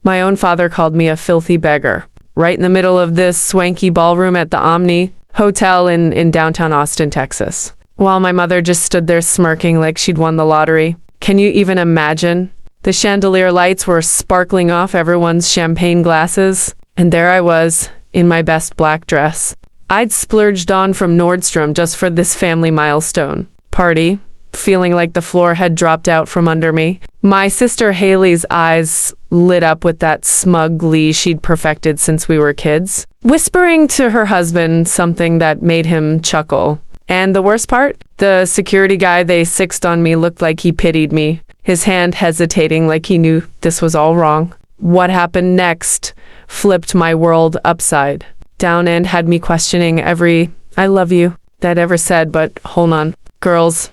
My own father called me a filthy beggar, right in the middle of this swanky ballroom at the Omni Hotel in downtown Austin, Texas, while my mother just stood there smirking like she'd won the lottery. Can you even imagine? The chandelier lights were sparkling off everyone's champagne glasses, and there I was, in my best black dress. I'd splurged on from Nordstrom just for this family milestone party, feeling like the floor had dropped out from under me. My sister Haley's eyes lit up with that smug glee she'd perfected since we were kids, whispering to her husband something that made him chuckle. And the worst part? The security guy they sixed on me looked like he pitied me, his hand hesitating like he knew this was all wrong. What happened next flipped my world upside down and had me questioning every "I love you" that ever said. But hold on, girls,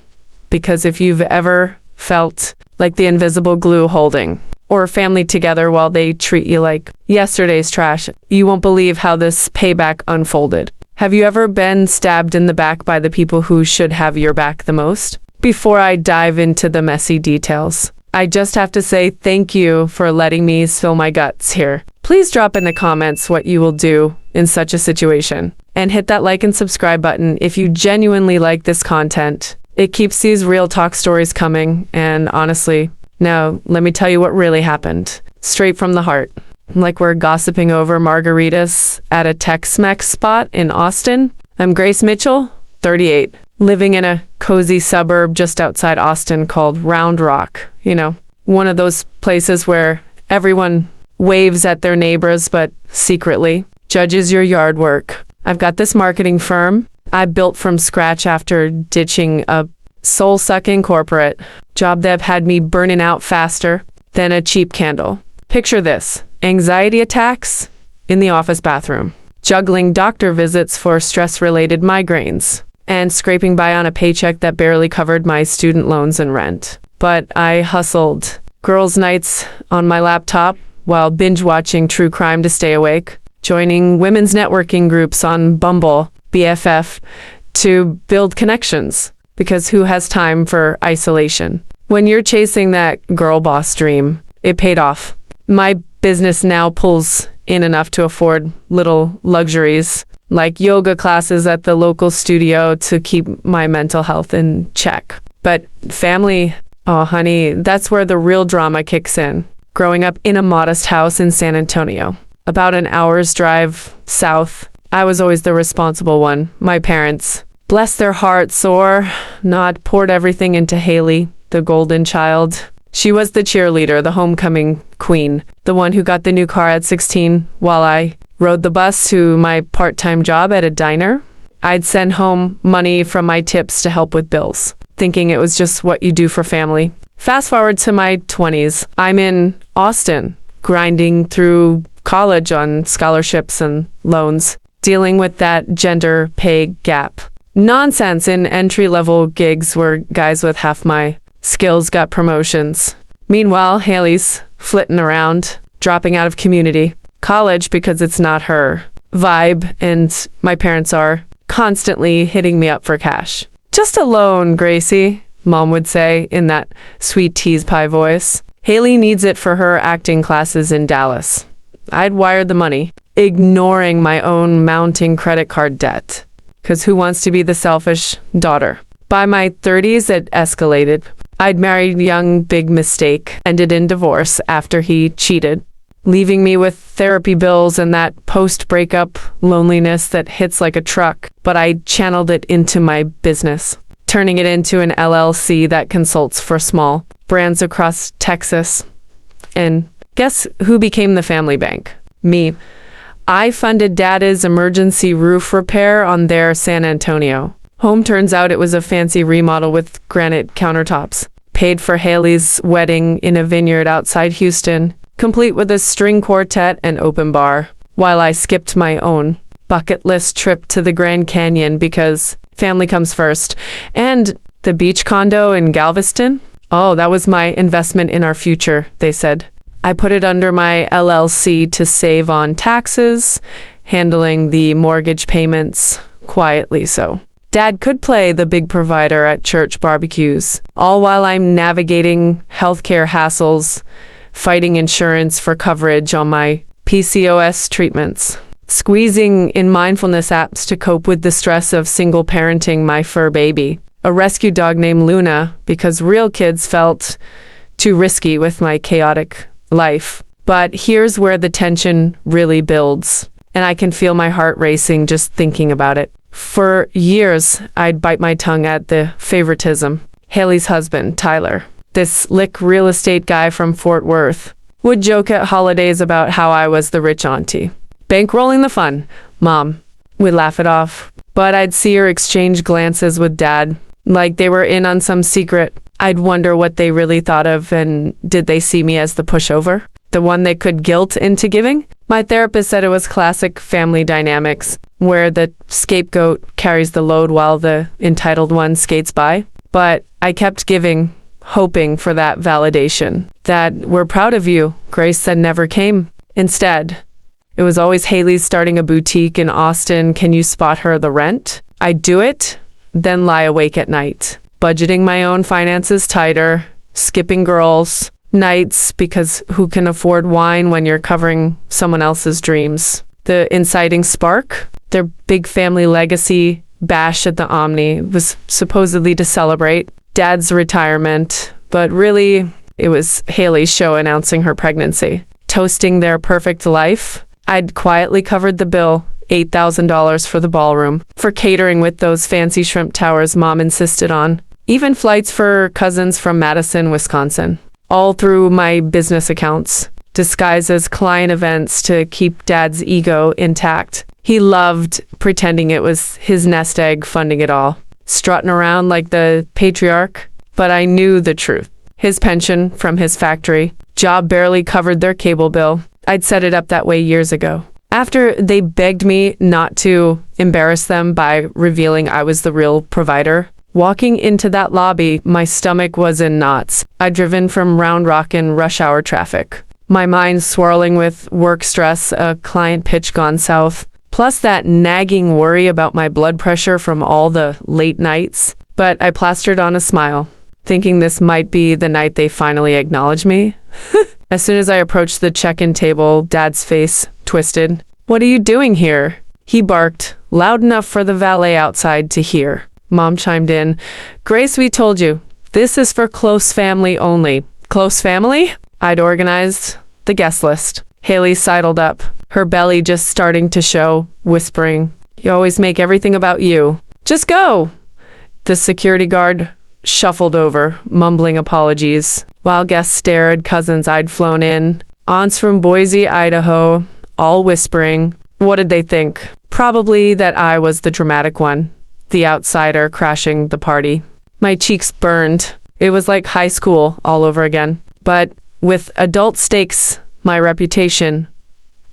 because if you've ever felt like the invisible glue holding or family together while they treat you like yesterday's trash, you won't believe how this payback unfolded. Have you ever been stabbed in the back by the people who should have your back the most? Before I dive into the messy details, I just have to say thank you for letting me spill my guts here. Please drop in the comments what you will do in such a situation. And hit that like and subscribe button if you genuinely like this content. It keeps these real talk stories coming, and honestly, now let me tell you what really happened. Straight from the heart. Like we're gossiping over margaritas at a Tex-Mex spot in Austin. I'm Grace Mitchell, 38, living in a cozy suburb just outside Austin called Round Rock. You know, one of those places where everyone waves at their neighbors but secretly judges your yard work. I've got this marketing firm I built from scratch after ditching a soul-sucking corporate job that had me burning out faster than a cheap candle. Picture this: anxiety attacks in the office bathroom, juggling doctor visits for stress-related migraines, and scraping by on a paycheck that barely covered my student loans and rent. But I hustled. Girls' nights on my laptop while binge-watching true crime to stay awake, joining women's networking groups on Bumble, BFF, to build connections, because who has time for isolation? When you're chasing that girl boss dream, it paid off. My business now pulls in enough to afford little luxuries, like yoga classes at the local studio to keep my mental health in check. But family, oh honey, that's where the real drama kicks in. Growing up in a modest house in San Antonio, about an hour's drive south, I was always the responsible one. My parents, bless their hearts or not, poured everything into Haley, the golden child. She was the cheerleader, the homecoming queen, the one who got the new car at 16 while I rode the bus to my part-time job at a diner. I'd send home money from my tips to help with bills, thinking it was just what you do for family. Fast forward to my 20s. I'm in Austin, grinding through college on scholarships and loans, dealing with that gender pay gap. Nonsense in entry-level gigs where guys with half my skills got promotions. Meanwhile, Haley's flitting around, dropping out of community college because it's not her vibe, and my parents are constantly hitting me up for cash. Just a loan, Gracie, Mom would say in that sweet tease pie voice. Haley needs it for her acting classes in Dallas. I'd wired the money, ignoring my own mounting credit card debt, because who wants to be the selfish daughter? By my 30s, it escalated. I'd married young, big mistake, ended in divorce after he cheated, leaving me with therapy bills and that post-breakup loneliness that hits like a truck. But I channeled it into my business, turning it into an LLC that consults for small brands across Texas. And guess who became the family bank? Me. I funded Dad's emergency roof repair on their San Antonio home. Turns out it was a fancy remodel with granite countertops. Paid for Haley's wedding in a vineyard outside Houston, complete with a string quartet and open bar, while I skipped my own bucket list trip to the Grand Canyon because family comes first. And the beach condo in Galveston? Oh, that was my investment in our future, they said. I put it under my LLC to save on taxes, handling the mortgage payments quietly so Dad could play the big provider at church barbecues, all while I'm navigating healthcare hassles, fighting insurance for coverage on my PCOS treatments, squeezing in mindfulness apps to cope with the stress of single parenting my fur baby, a rescue dog named Luna because real kids felt too risky with my chaotic life. But here's where the tension really builds, and I can feel my heart racing just thinking about it. For years, I'd bite my tongue at the favoritism. Haley's husband, Tyler, this slick real estate guy from Fort Worth, would joke at holidays about how I was the rich auntie. Bankrolling the fun, Mom. We'd laugh it off. But I'd see her exchange glances with Dad, like they were in on some secret. I'd wonder what they really thought of, and did they see me as the pushover? The one they could guilt into giving? My therapist said it was classic family dynamics, where the scapegoat carries the load while the entitled one skates by. But I kept giving, hoping for that validation. That "we're proud of you," Grace said never came. Instead, it was always "Haley's starting a boutique in Austin. Can you spot her the rent?" I'd do it, then lie awake at night, budgeting my own finances tighter, skipping girls' nights because who can afford wine when you're covering someone else's dreams? The inciting spark, their big family legacy bash at the Omni, was supposedly to celebrate Dad's retirement, but really it was Haley's show announcing her pregnancy. Toasting their perfect life, I'd quietly covered the bill, $8,000 for the ballroom, for catering with those fancy shrimp towers Mom insisted on, even flights for cousins from Madison, Wisconsin, all through my business accounts, disguised as client events to keep Dad's ego intact. He loved pretending it was his nest egg funding it all, strutting around like the patriarch, but I knew the truth. His pension from his factory job barely covered their cable bill. I'd set it up that way years ago. After they begged me not to embarrass them by revealing I was the real provider, walking into that lobby, my stomach was in knots. I'd driven from Round Rock in rush hour traffic, my mind swirling with work stress, a client pitch gone south, plus that nagging worry about my blood pressure from all the late nights. But I plastered on a smile, thinking this might be the night they finally acknowledge me. As soon as I approached the check-in table, Dad's face twisted. "What are you doing here?" he barked, loud enough for the valet outside to hear. Mom chimed in. "Grace, we told you, this is for close family only." Close family? I'd organized the guest list. Haley sidled up, her belly just starting to show, whispering, "You always make everything about you. Just go." The security guard shuffled over, mumbling apologies, while guests stared, cousins I'd flown in, aunts from Boise, Idaho, all whispering. What did they think? Probably that I was the dramatic one, the outsider crashing the party. My cheeks burned. It was like high school all over again. But with adult stakes, my reputation,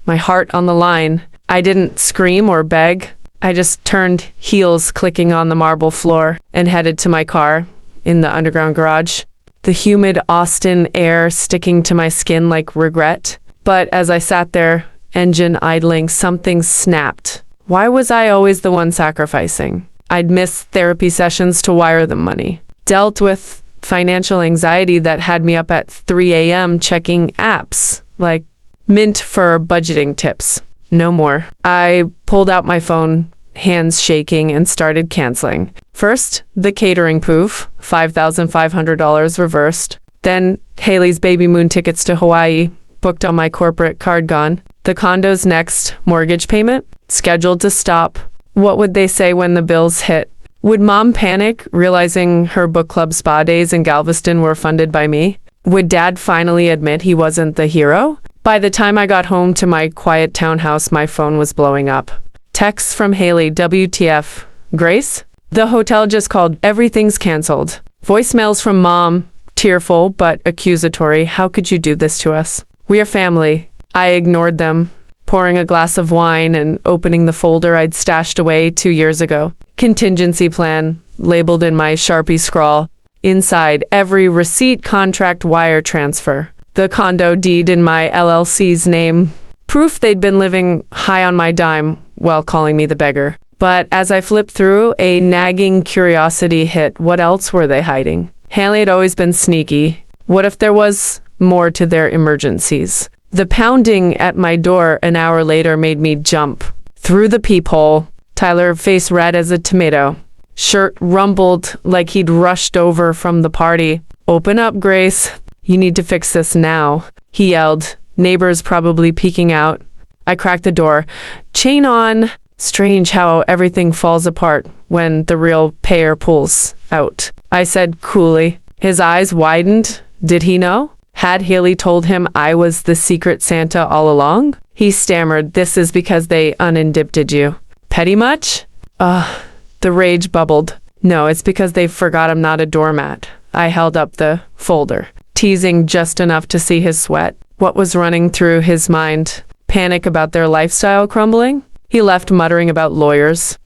my heart on the line, I didn't scream or beg. I just turned, heels clicking on the marble floor, and headed to my car in the underground garage. The humid Austin air sticking to my skin like regret. But as I sat there, engine idling, something snapped. Why was I always the one sacrificing? I'd missed therapy sessions to wire them money. Dealt with financial anxiety that had me up at 3 a.m. checking apps like Mint for budgeting tips. No more. I pulled out my phone, hands shaking, and started canceling. First, the catering poof, $5,500 reversed. Then Haley's baby moon tickets to Hawaii, booked on my corporate card gone. The condo's next mortgage payment, scheduled to stop. What would they say when the bills hit? Would Mom panic, realizing her book club spa days in Galveston were funded by me? Would Dad finally admit he wasn't the hero? By the time I got home to my quiet townhouse, my phone was blowing up. Texts from Haley, WTF. Grace? The hotel just called. Everything's canceled. Voicemails from Mom, tearful but accusatory. How could you do this to us? We are family. I ignored them, pouring a glass of wine and opening the folder I'd stashed away 2 years ago. Contingency plan, labeled in my Sharpie scrawl. Inside, every receipt, contract, wire transfer. The condo deed in my LLC's name. Proof they'd been living high on my dime while calling me the beggar. But as I flipped through, a nagging curiosity hit. What else were they hiding? Haley had always been sneaky. What if there was more to their emergencies. The pounding at my door an hour later made me jump. Through the peephole, Tyler, face red as a tomato. Shirt rumbled like he'd rushed over from the party. "Open up, Grace. You need to fix this now," he yelled, neighbors probably peeking out. I cracked the door. "Chain on." Strange how everything falls apart when the real payer pulls out, I said coolly. His eyes widened. Did he know? Had Haley told him I was the secret Santa all along? He stammered, "This is because they unindicted you." "Petty much?" The rage bubbled. "No, it's because they forgot I'm not a doormat." I held up the folder, teasing just enough to see his sweat. What was running through his mind? Panic about their lifestyle crumbling? He left muttering about lawyers.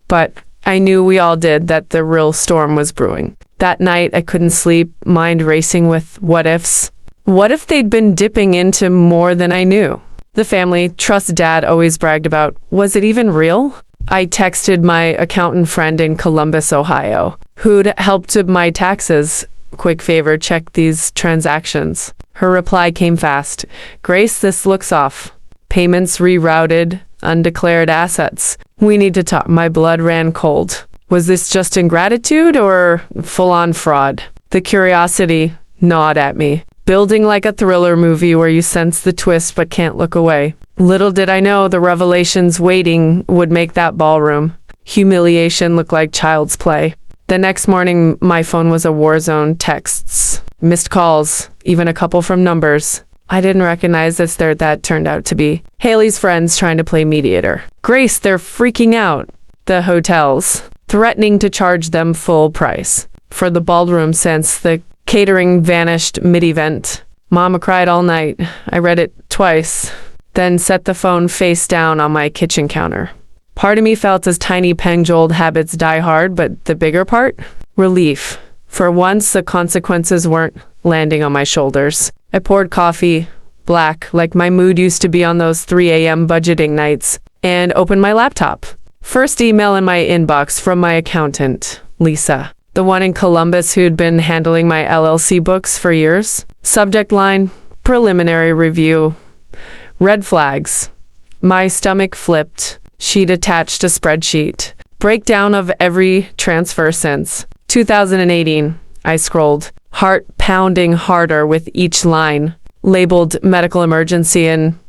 But I knew we all did that the real storm was brewing. That night I couldn't sleep, mind racing with what ifs. What if they'd been dipping into more than I knew? The family trust Dad always bragged about. Was it even real? I texted my accountant friend in Columbus, Ohio, who'd helped with my taxes. "Quick favor, check these transactions." Her reply came fast. "Grace, this looks off. Payments rerouted, undeclared assets. We need to talk." My blood ran cold. Was this just ingratitude or full-on fraud? The curiosity gnawed at me, building like a thriller movie where you sense the twist but can't look away. Little did I know the revelations waiting would make that ballroom. Humiliation look like child's play. The next morning, my phone was a war zone. Texts, missed calls, even a couple from numbers I didn't recognize as that turned out to be Haley's friends trying to play mediator. "Grace, they're freaking out." The hotels, threatening to charge them full price for the ballroom since the catering vanished mid-event. Mama cried all night. I read it twice, then set the phone face down on my kitchen counter. Part of me felt as tiny peng-joled habits die hard, but the bigger part? Relief. For once, the consequences weren't landing on my shoulders. I poured coffee, black, like my mood used to be on those 3 a.m. budgeting nights, and opened my laptop. First email in my inbox from my accountant, Lisa, the one in Columbus who'd been handling my LLC books for years. Subject line, preliminary review. Red flags. My stomach flipped. She'd attached a spreadsheet. Breakdown of every transfer since 2018. I scrolled, heart pounding harder with each line. Labeled medical emergency in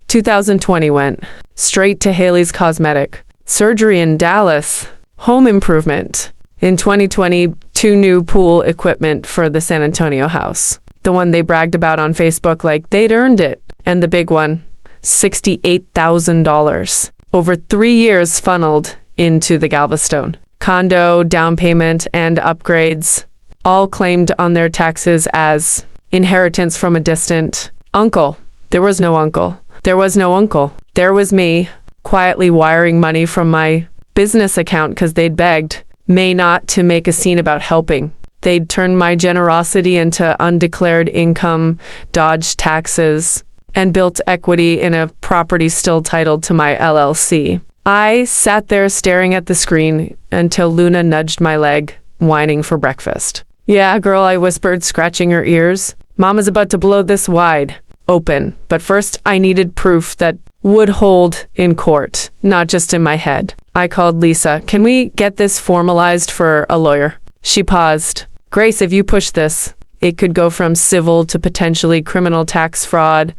2020 went straight to Haley's Cosmetic. Surgery in Dallas. Home improvement. In 2020, 2 new pool equipment for the San Antonio house. The one they bragged about on Facebook like they'd earned it. And the big one, $68,000. Over 3 years funneled into the Galveston. Condo, down payment, and upgrades, all claimed on their taxes as inheritance from a distant uncle. There was no uncle. There was no uncle. There was me, quietly wiring money from my business account because they'd begged me not to make a scene about helping. They'd turned my generosity into undeclared income, dodged taxes, and built equity in a property still titled to my LLC. I sat there staring at the screen until Luna nudged my leg, whining for breakfast. "Yeah, girl," I whispered, scratching her ears. "Mama's about to blow this wide open. But first, I needed proof that would hold in court, not just in my head." I called Lisa. "Can we get this formalized for a lawyer?" She paused. "Grace, if you push this, it could go from civil to potentially criminal tax fraud,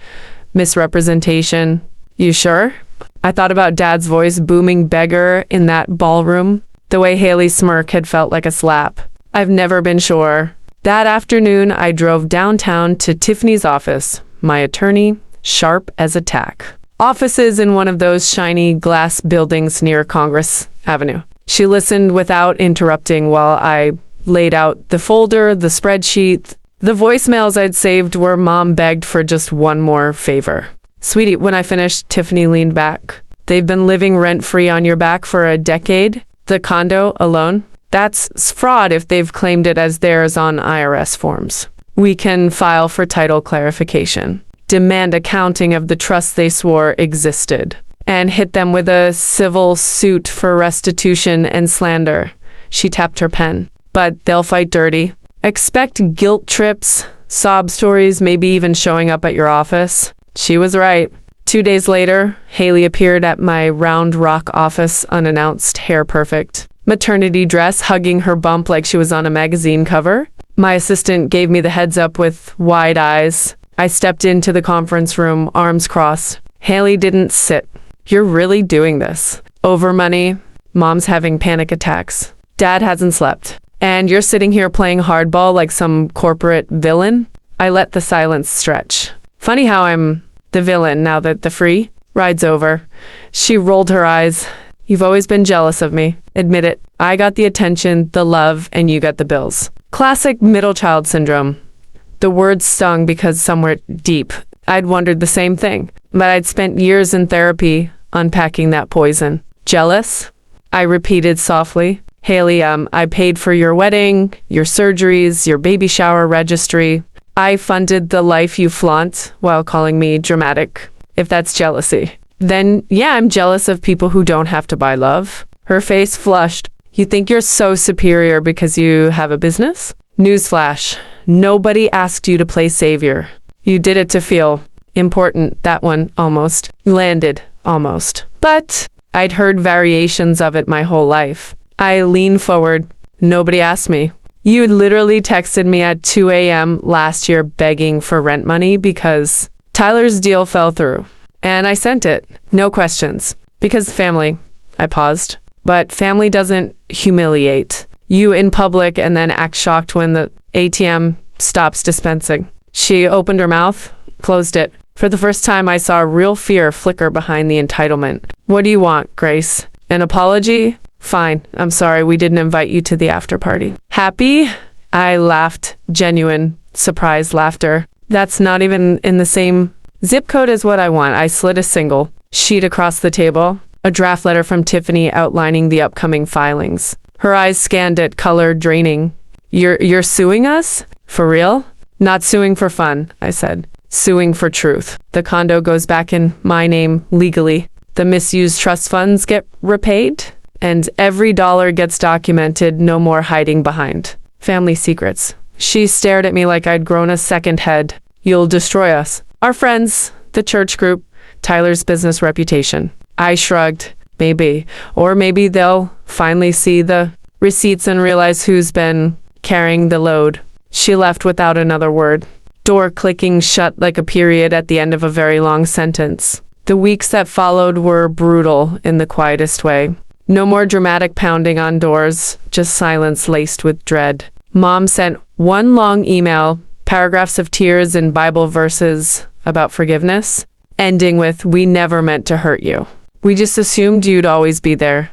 misrepresentation." "You sure?" I thought about Dad's voice booming Beggar in that ballroom. The way Haley's smirk had felt like a slap. I've never been sure. That afternoon, I drove downtown to Tiffany's office, my attorney, sharp as a tack. Offices in one of those shiny glass buildings near Congress Avenue. She listened without interrupting while I laid out the folder, the spreadsheet. The voicemails I'd saved where Mom begged for just one more favor. "Sweetie," when I finished, Tiffany leaned back. "They've been living rent-free on your back for a decade? The condo alone? That's fraud if they've claimed it as theirs on IRS forms. We can file for title clarification. Demand accounting of the trust they swore existed. And hit them with a civil suit for restitution and slander." She tapped her pen. "But they'll fight dirty. Expect guilt trips, sob stories, maybe even showing up at your office. She was right. 2 days later, Haley appeared at my Round Rock office unannounced, hair perfect, maternity dress, hugging her bump like she was on a magazine cover. My assistant gave me the heads up with wide eyes. I stepped into the conference room, arms crossed. Haley didn't sit. You're really doing this. Over money. Mom's having panic attacks. Dad hasn't slept. And you're sitting here playing hardball like some corporate villain? I let the silence stretch. Funny how I'm the villain now that the free ride's over. She rolled her eyes. You've always been jealous of me. Admit it. I got the attention, the love, and you got the bills. Classic middle child syndrome. The words stung because somewhere deep, I'd wondered the same thing. But I'd spent years in therapy unpacking that poison. Jealous? I repeated softly. Haley, I paid for your wedding, your surgeries, your baby shower registry. I funded the life you flaunt while calling me dramatic. If that's jealousy, then yeah, I'm jealous of people who don't have to buy love. Her face flushed. You think you're so superior because you have a business? Newsflash. Nobody asked you to play savior. You did it to feel important. That one almost landed, almost. But I'd heard variations of it my whole life. I leaned forward. Nobody asked me. You literally texted me at 2 a.m. last year begging for rent money because Tyler's deal fell through. And I sent it. No questions. Because family. I paused. But family doesn't humiliate you in public and then act shocked when the ATM stops dispensing. She opened her mouth, closed it. For the first time, I saw real fear flicker behind the entitlement. What do you want, Grace? An apology? Fine. I'm sorry we didn't invite you to the after party. Happy? I laughed. Genuine, surprised laughter. That's not even in the same zip code as what I want. I slid a single sheet across the table. A draft letter from Tiffany outlining the upcoming filings. Her eyes scanned it, color draining. You're suing us? For real? Not suing for fun, I said. Suing for truth. The condo goes back in my name legally. The misused trust funds get repaid. And every dollar gets documented, no more hiding behind family secrets. She stared at me like I'd grown a second head. You'll destroy us. Our friends, the church group, Tyler's business reputation. I shrugged. Maybe. Or maybe they'll finally see the receipts and realize who's been carrying the load. She left without another word. Door clicking shut like a period at the end of a very long sentence. The weeks that followed were brutal in the quietest way. No more dramatic pounding on doors, just silence laced with dread. Mom sent one long email, paragraphs of tears and Bible verses about forgiveness, ending with, "We never meant to hurt you. We just assumed you'd always be there."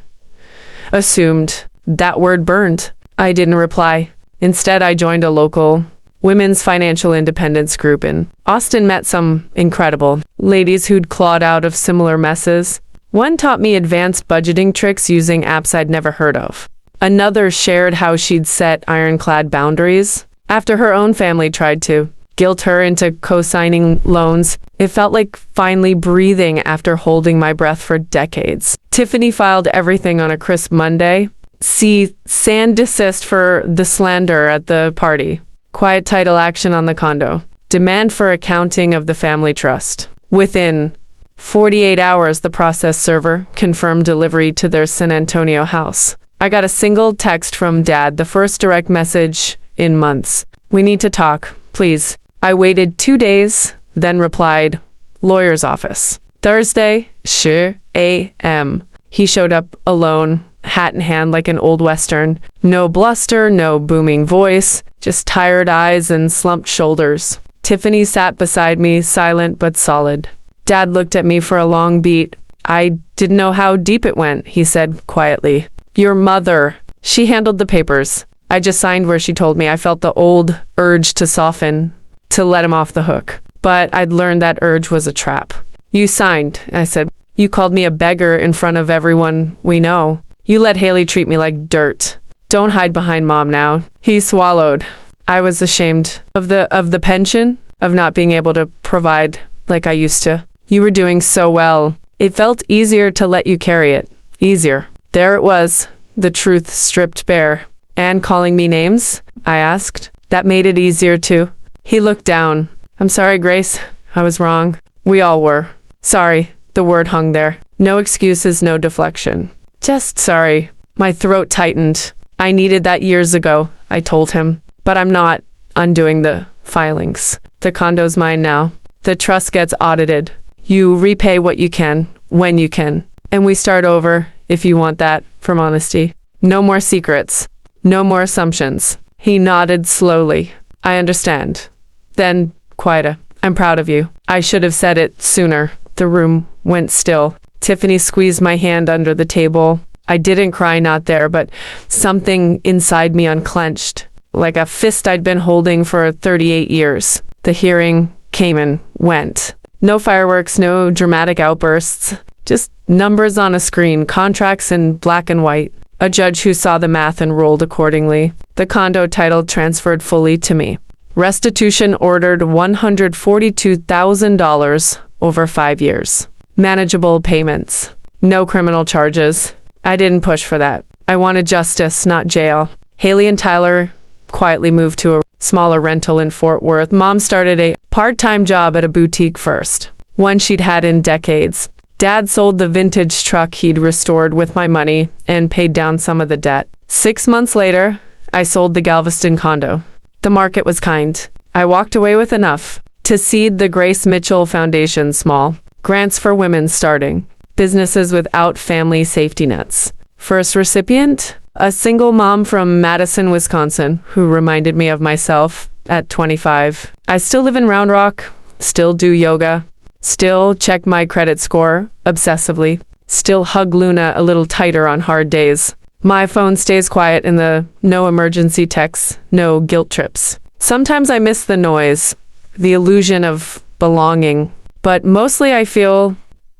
Assumed. That word burned. I didn't reply. Instead, I joined a local women's financial independence group in Austin, met some incredible ladies who'd clawed out of similar messes. One taught me advanced budgeting tricks using apps I'd never heard of. Another shared how she'd set ironclad boundaries after her own family tried to guilt her into co-signing loans. It felt like finally breathing after holding my breath for decades. Tiffany filed everything on a crisp Monday. See sand desist for the slander at the party. Quiet title action on the condo. Demand for accounting of the family trust. Within 48 hours, the process server confirmed delivery to their San Antonio house. I got a single text from Dad, the first direct message in months. We need to talk, please. I waited 2 days, then replied, lawyer's office. Thursday, 6 a.m. He showed up alone, hat in hand like an old Western. No bluster, no booming voice, just tired eyes and slumped shoulders. Tiffany sat beside me, silent but solid. Dad looked at me for a long beat. I didn't know how deep it went, he said quietly. Your mother. She handled the papers. I just signed where she told me. I felt the old urge to soften, to let him off the hook. But I'd learned that urge was a trap. You signed, I said. You called me a beggar in front of everyone we know. You let Haley treat me like dirt. Don't hide behind Mom now. He swallowed. I was ashamed of the pension, of not being able to provide like I used to. You were doing so well. It felt easier to let you carry it. Easier. There it was, the truth stripped bare. And calling me names? I asked. That made it easier too. He looked down. I'm sorry, Grace. I was wrong. We all were. Sorry. The word hung there. No excuses, no deflection. Just sorry. My throat tightened. I needed that years ago, I told him. But I'm not undoing the filings. The condo's mine now. The trust gets audited. You repay what you can, when you can. And we start over, if you want that, from honesty. No more secrets. No more assumptions. He nodded slowly. I understand. Then, quieter. I'm proud of you. I should have said it sooner. The room went still. Tiffany squeezed my hand under the table. I didn't cry, not there, but something inside me unclenched, like a fist I'd been holding for 38 years. The hearing came and went. No fireworks, no dramatic outbursts, just numbers on a screen, contracts in black and white. A judge who saw the math and ruled accordingly. The condo title transferred fully to me. Restitution ordered $142,000 over 5 years. Manageable payments. No criminal charges. I didn't push for that. I wanted justice, not jail. Haley and Tyler quietly moved to a smaller rental in Fort Worth. Mom started a part-time job at a boutique first, one she'd had in decades. Dad sold the vintage truck he'd restored with my money and paid down some of the debt. 6 months later, I sold the Galveston condo. The market was kind. I walked away with enough to seed the Grace Mitchell Foundation small. Grants for women starting. Businesses without family safety nets. First recipient? A single mom from Madison, Wisconsin, who reminded me of myself at 25. I still live in Round Rock, still do yoga, still check my credit score obsessively, still hug Luna a little tighter on hard days. My phone stays quiet in the no emergency texts, no guilt trips. Sometimes I miss the noise, the illusion of belonging, but mostly I feel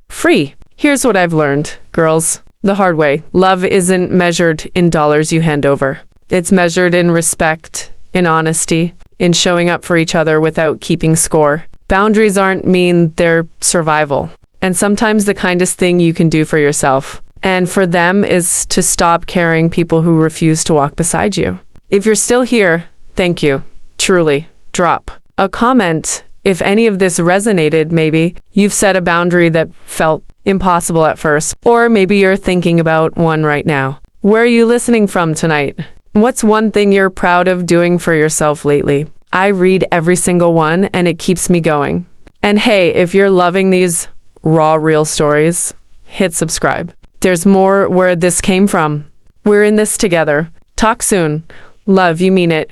free. Here's what I've learned, girls, the hard way. Love isn't measured in dollars you hand over. It's measured in respect, in honesty, in showing up for each other without keeping score. Boundaries aren't mean, they're survival. And sometimes the kindest thing you can do for yourself and for them is to stop carrying people who refuse to walk beside you. If you're still here, thank you. Truly. Drop a comment if any of this resonated. Maybe you've set a boundary that felt impossible at first, or maybe you're thinking about one right now. Where are you listening from tonight? What's one thing you're proud of doing for yourself lately? I read every single one and it keeps me going. And hey, if you're loving these raw, real stories, hit subscribe. There's more where this came from. We're in this together. Talk soon. Love, you mean it.